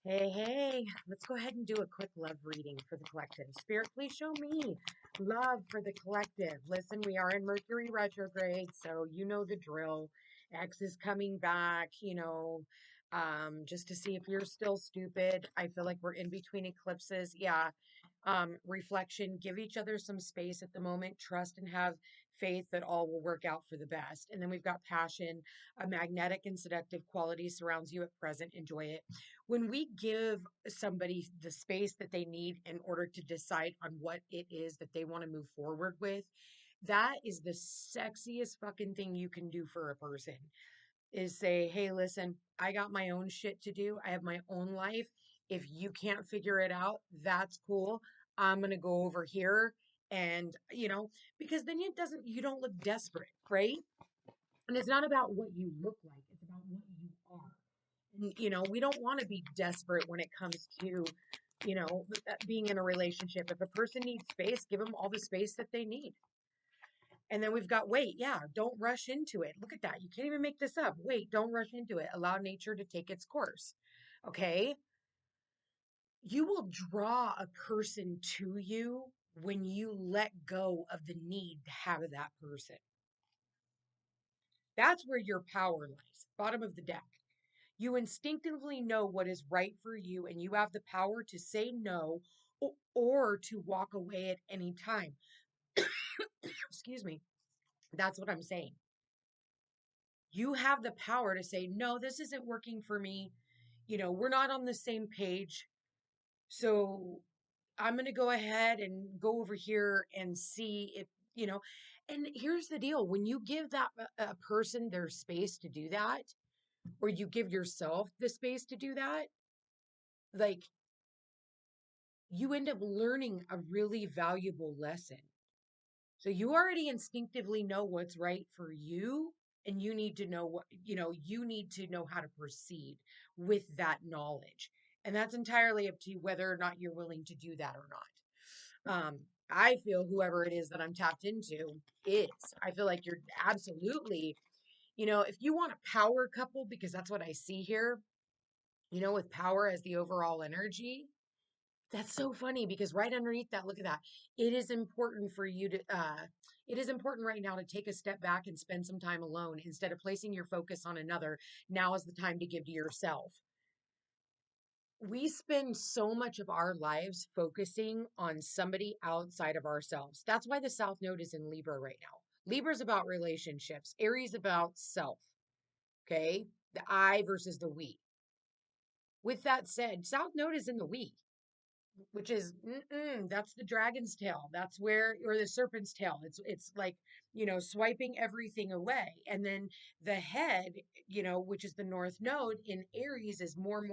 Hey, hey, let's go ahead and do a quick love reading for the collective. Spirit, please show me love for the collective. Listen, we are in Mercury retrograde, so you know the drill. X is coming back, just to see if you're still stupid. I feel like we're in between eclipses. Yeah. Reflection, give each other some space at the moment, trust and have faith that all will work out for the best. And then we've got passion, a magnetic and seductive quality surrounds you at present. Enjoy it. When we give somebody the space that they need in order to decide on what it is that they want to move forward with, that is the sexiest fucking thing you can do for a person is say, hey, listen, I got my own shit to do. I have my own life. If you can't figure it out, that's cool. I'm going to go over here and, because then you don't look desperate, right? And it's not about what you look like, it's about what you are. And, we don't want to be desperate when it comes to, being in a relationship. If a person needs space, give them all the space that they need. And then we've got wait, yeah, don't rush into it. Look at that. You can't even make this up. Wait, don't rush into it. Allow nature to take its course. Okay? You will draw a person to you when you let go of the need to have that person. That's where your power lies. Bottom of the deck. You instinctively know what is right for you, and you have the power to say no or to walk away at any time. Excuse me. That's what I'm saying. You have the power to say, no, this isn't working for me. We're not on the same page. So I'm going to go ahead and go over here and see if, and here's the deal. When you give that a person their space to do that, or you give yourself the space to do that, like you end up learning a really valuable lesson. So you already instinctively know what's right for you, and you need to know you need to know how to proceed with that knowledge. And that's entirely up to you whether or not you're willing to do that or not. I feel whoever it is that I'm tapped into is. I feel like you're absolutely, if you want a power couple, because that's what I see here, with power as the overall energy. That's so funny because right underneath that, look at that. It is important for you to, it is important right now to take a step back and spend some time alone instead of placing your focus on another. Now is the time to give to yourself. We spend so much of our lives focusing on somebody outside of ourselves. That's why the South Node is in Libra right now. Libra is about relationships, Aries about self. Okay. The I versus the we. With that said, South Node is in the we, which is that's the dragon's tail. That's where, or the serpent's tail. It's like, swiping everything away. And then the head, which is the north node in Aries, is more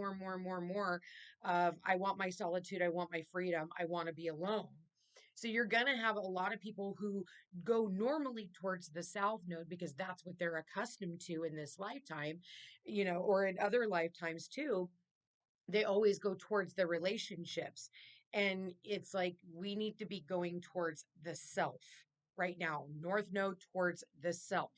of I want my solitude, I want my freedom, I want to be alone. So you're going to have a lot of people who go normally towards the south node because that's what they're accustomed to in this lifetime, or in other lifetimes too. They always go towards the relationships. And it's like we need to be going towards the self right now. North node towards the self.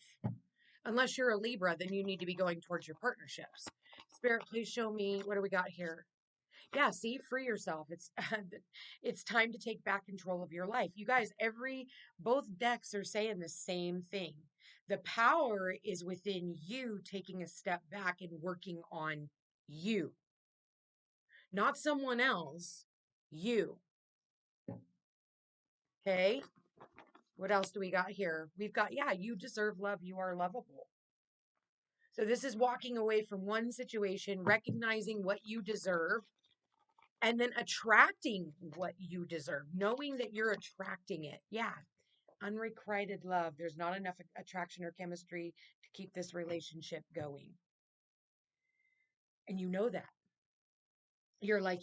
Unless you're a Libra, then you need to be going towards your partnerships. Spirit, please show me what do we got here? Yeah, see, free yourself. It's it's time to take back control of your life. You guys, both decks are saying the same thing. The power is within you taking a step back and working on you, not someone else, you. Okay. What else do we got here? We've got, yeah, you deserve love. You are lovable. So this is walking away from one situation, recognizing what you deserve, and then attracting what you deserve, knowing that you're attracting it. Yeah. Unrequited love. There's not enough attraction or chemistry to keep this relationship going. And you know that. You're like,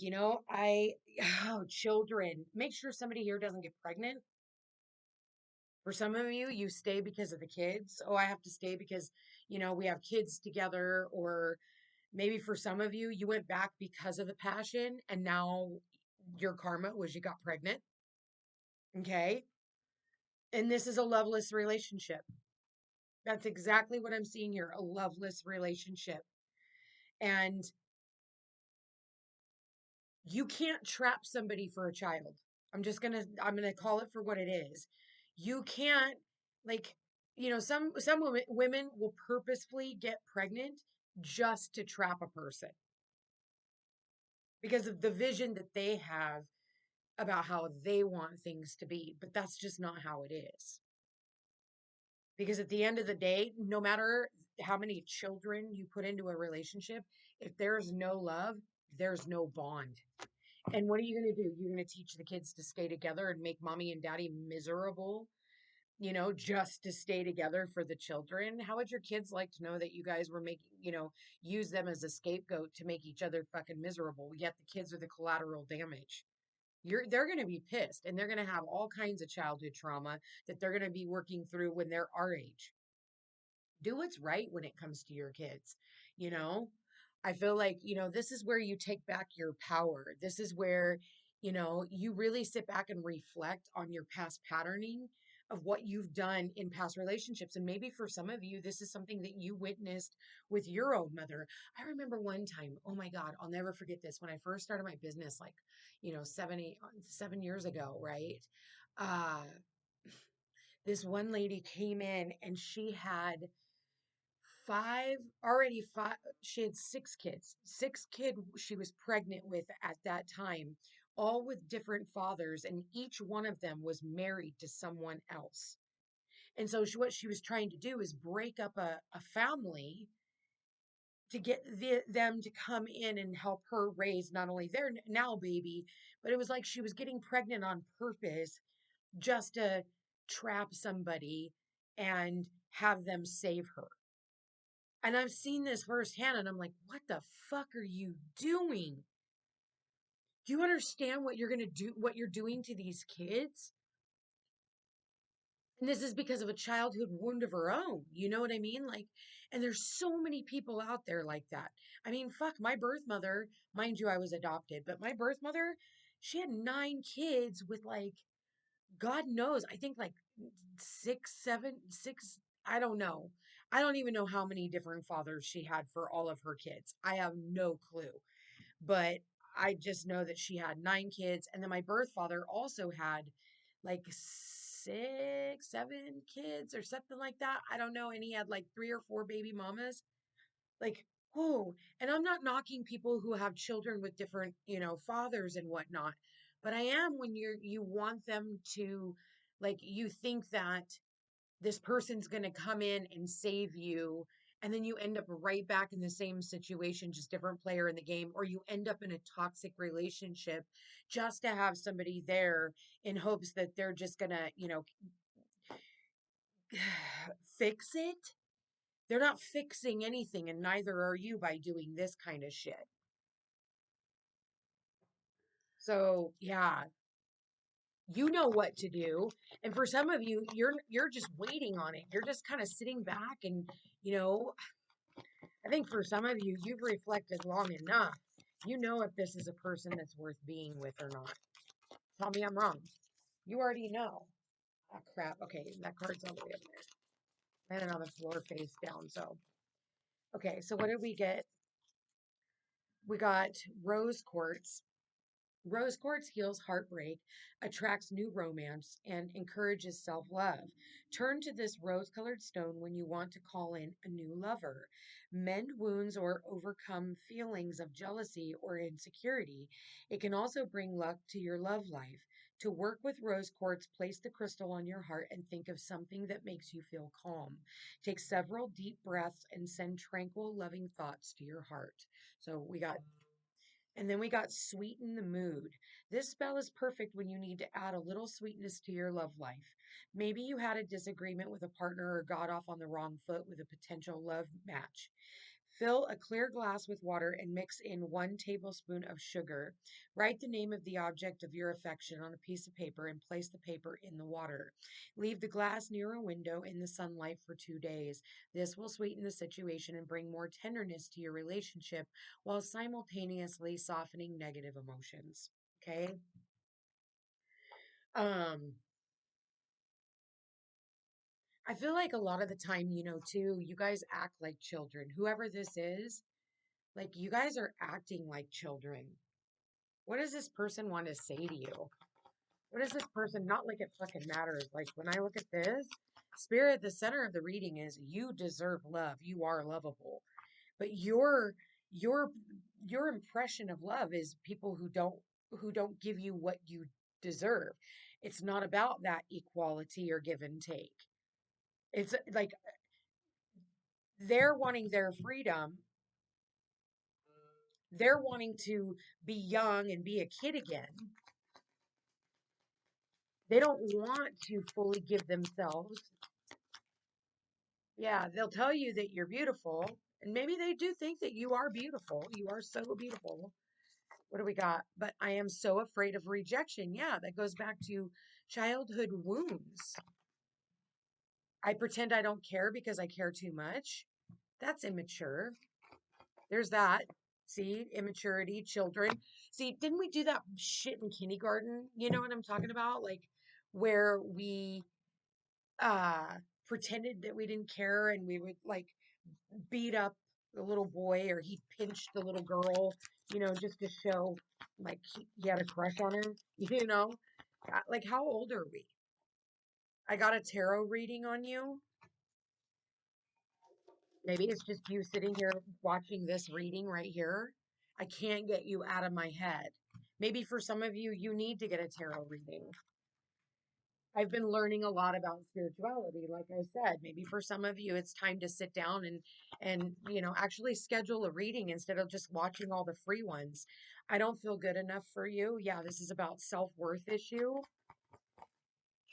children, make sure somebody here doesn't get pregnant. For some of you, you stay because of the kids. Oh, I have to stay because, we have kids together. Or maybe for some of you, you went back because of the passion and now your karma was you got pregnant. Okay. And this is a loveless relationship. That's exactly what I'm seeing here, a loveless relationship. And You can't trap somebody for a child. I'm gonna call it for what it is. You can't, like, some women will purposefully get pregnant just to trap a person because of the vision that they have about how they want things to be, but that's just not how it is. Because at the end of the day, no matter how many children you put into a relationship, if there's no love, there's no bond. And what are you going to do? You're going to teach the kids to stay together and make mommy and daddy miserable, just to stay together for the children? How would your kids like to know that you guys were making, use them as a scapegoat to make each other fucking miserable? Yet the kids are the collateral damage. They're going to be pissed, and they're going to have all kinds of childhood trauma that they're going to be working through when they're our age. Do what's right when it comes to your kids, you know? I feel like, this is where you take back your power. This is where, you really sit back and reflect on your past patterning of what you've done in past relationships. And maybe for some of you, this is something that you witnessed with your own mother. I remember one time, oh my God, I'll never forget this. When I first started my business, like, 7 years ago, right? Uh, this one lady came in and she had 6 kids. She was pregnant with at that time, all with different fathers, and each one of them was married to someone else. And so what she was trying to do is break up a family to get them to come in and help her raise not only their now baby, but it was like she was getting pregnant on purpose just to trap somebody and have them save her. And I've seen this firsthand, and I'm like, what the fuck are you doing? Do you understand what you're going to do, what you're doing to these kids? And this is because of a childhood wound of her own. You know what I mean? Like, and there's so many people out there like that. I mean, fuck, my birth mother, mind you, I was adopted, but my birth mother, she had 9 kids with, like, God knows, I think like 6, 7, 6, I don't know. I don't even know how many different fathers she had for all of her kids. I have no clue. But I just know that she had 9 kids. And then my birth father also had like 6, 7 kids or something like that. I don't know. And he had like 3 or 4 baby mamas. Like, oh, and I'm not knocking people who have children with different, fathers and whatnot. But I am when you want them to, like, you think that this person's going to come in and save you, and then you end up right back in the same situation, just different player in the game, or you end up in a toxic relationship just to have somebody there in hopes that they're just going to, fix it. They're not fixing anything, and neither are you by doing this kind of shit. So, yeah, you know what to do. And for some of you, you're just waiting on it. You're just kind of sitting back and, you know, I think for some of you, you've reflected long enough. You know if this is a person that's worth being with or not. Tell me I'm wrong. You already know. Ah, crap. Okay, that card's all the way up there. And on the floor face down. So, okay, so what did we get? We got rose quartz. Rose quartz heals heartbreak, attracts new romance, and encourages self love. Turn to this rose colored stone when you want to call in a new lover, mend wounds, or overcome feelings of jealousy or insecurity. It can also bring luck to your love life. To work with rose quartz, place the crystal on your heart and think of something that makes you feel calm. Take several deep breaths and send tranquil, loving thoughts to your heart. So we got and then we got sweeten the mood. This spell is perfect when you need to add a little sweetness to your love life. Maybe you had a disagreement with a partner or got off on the wrong foot with a potential love match. Fill a clear glass with water and mix in 1 tablespoon of sugar. Write the name of the object of your affection on a piece of paper and place the paper in the water. Leave the glass near a window in the sunlight for 2 days. This will sweeten the situation and bring more tenderness to your relationship while simultaneously softening negative emotions. Okay? Um, I feel like a lot of the time, too, you guys act like children. Whoever this is, like, you guys are acting like children. What does this person want to say to you? What does this person, not like it fucking matters. Like when I look at this, Spirit, the center of the reading is you deserve love. You are lovable. But your your impression of love is people who don't give you what you deserve. It's not about that equality or give and take. It's like they're wanting their freedom. They're wanting to be young and be a kid again. They don't want to fully give themselves. Yeah, they'll tell you that you're beautiful, and maybe they do think that you are beautiful. You are so beautiful. What do we got? But I am so afraid of rejection. Yeah, that goes back to childhood wounds. I pretend I don't care because I care too much. That's immature. There's that. See, immaturity, children. See, didn't we do that shit in kindergarten? You know what I'm talking about? Like where we uh pretended that we didn't care and we would like beat up the little boy or he pinched the little girl, just to show like he had a crush on her, you know? Like how old are we? I got a tarot reading on you. Maybe it's just you sitting here watching this reading right here. I can't get you out of my head. Maybe for some of you, you need to get a tarot reading. I've been learning a lot about spirituality. Like I said, maybe for some of you, it's time to sit down and actually schedule a reading instead of just watching all the free ones. I don't feel good enough for you. Yeah, this is about self-worth issue.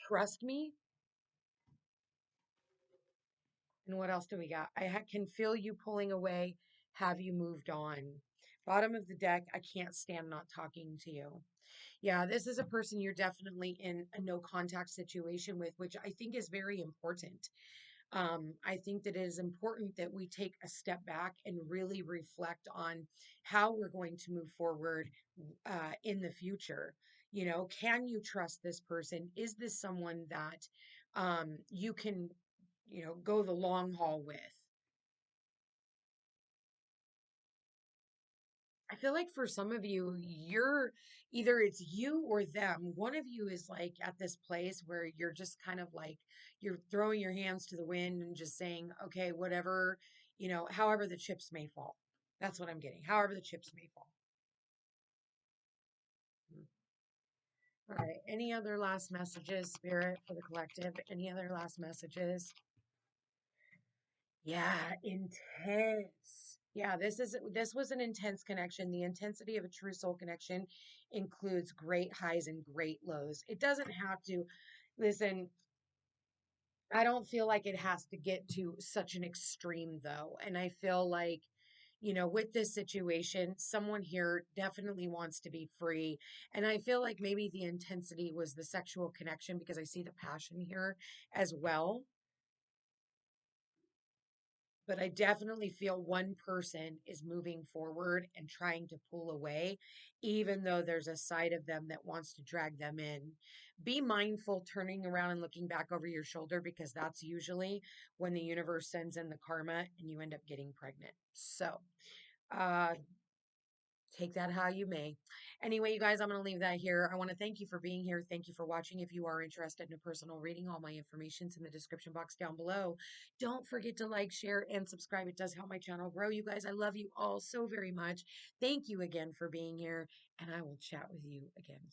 Trust me. And what else do we got? Can feel you pulling away. Have you moved on? Bottom of the deck, I can't stand not talking to you. Yeah, this is a person you're definitely in a no contact situation with, which I think is very important. I think that it is important that we take a step back and really reflect on how we're going to move forward in the future. Can you trust this person? Is this someone that you can, go the long haul with? I feel like for some of you, you're either it's you or them. One of you is like at this place where you're just kind of like you're throwing your hands to the wind and just saying, okay, whatever, however the chips may fall. That's what I'm getting. However the chips may fall. Mm. All right. Any other last messages, Spirit, for the collective? Any other last messages? Yeah, intense. Yeah, this was an intense connection. The intensity of a true soul connection includes great highs and great lows. It doesn't have to, listen, I don't feel like it has to get to such an extreme though. And I feel like, with this situation, someone here definitely wants to be free. And I feel like maybe the intensity was the sexual connection because I see the passion here as well. But I definitely feel one person is moving forward and trying to pull away, even though there's a side of them that wants to drag them in. Be mindful turning around and looking back over your shoulder because that's usually when the universe sends in the karma and you end up getting pregnant. So, uh, take that how you may. Anyway, you guys, I'm going to leave that here. I want to thank you for being here. Thank you for watching. If you are interested in a personal reading, all my information's in the description box down below. Don't forget to like, share, and subscribe. It does help my channel grow. You guys, I love you all so very much. Thank you again for being here, and I will chat with you again soon.